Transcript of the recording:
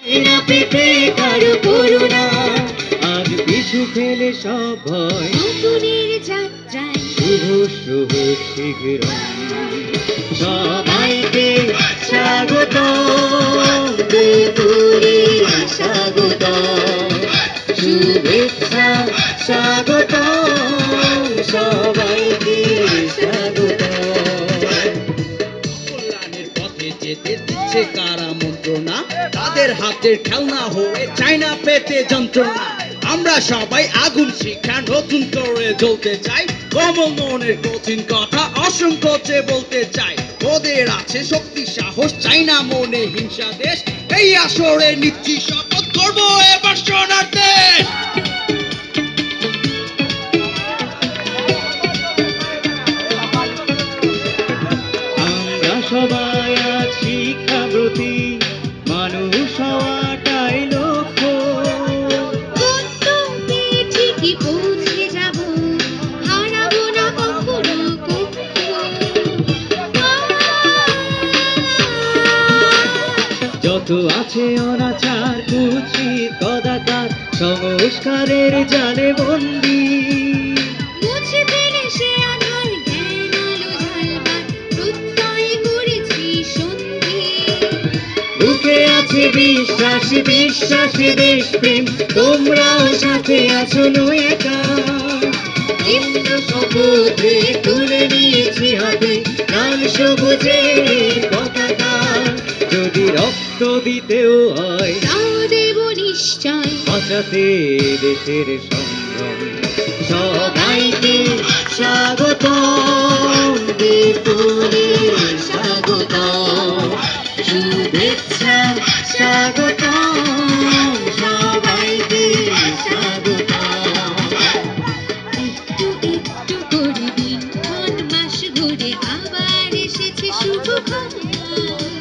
না পেতে কারো করুণা, আজ পিছু ফেলে সব ভয় নতুনের যাত্রায় শুভ শুভ শীঘ্র। সবাইকে স্বাগত, দুপুরে স্বাগত, শুভেচ্ছা স্বাগত, সবাইকে স্বাগত। কল্যাণের পথে যেতে দিচ্ছে কারা মন্ত্রণা, তাদের হাতের খেলনা হয়ে চায় না পেতে যন্ত্রণা। আমরা সবাই আগুন শিখা নতুন করে জ্বলতে চাই, কোমল মনের কঠিন কথা অসংখ্য যে বলতে চাই। ওদের আছে শক্তি সাহস, চাই না মনে হিংসা দেশ, এই আসরে নিচ্ছি শপথ করবো এবার সোনার দেশ। আমরা সবাই আছি শিক্ষাব্রতী, মানুষ হওয়াটাই লক্ষ্য। গন্তব্যে ঠিকই পৌঁছে যাব, হারাবো না কখনো যত আছে অনাচার কুৎসিত কদাচার, সংস্কারের জালে বন্দী। মুছে ফেলে সে আধার, জ্ঞান আলো ঝালবার প্রত্যয় করেছি সন্ধি। বুকে আছে বিশ্বাস, বিশ্বাসী দেশপ্রেম, তোমরাও সাথে আছো নয় একা। দীপ্ত শপথে তুলে নিয়েছি হাতে লাল সবুজের পতাকা, যদি রক্ত দিতেও হয় তাও দেব নিশ্চয়। বাঁচাতে দেশের সংগ্রাম। সবাইকে স্বাগত, বিপুলে স্বাগত, শুভেচ্ছা স্বাগত, সবাইকে স্বাগত। একটু একটু করে দিন ক্ষণ মাস ঘুরে আবার এসেছে শুভ খবর।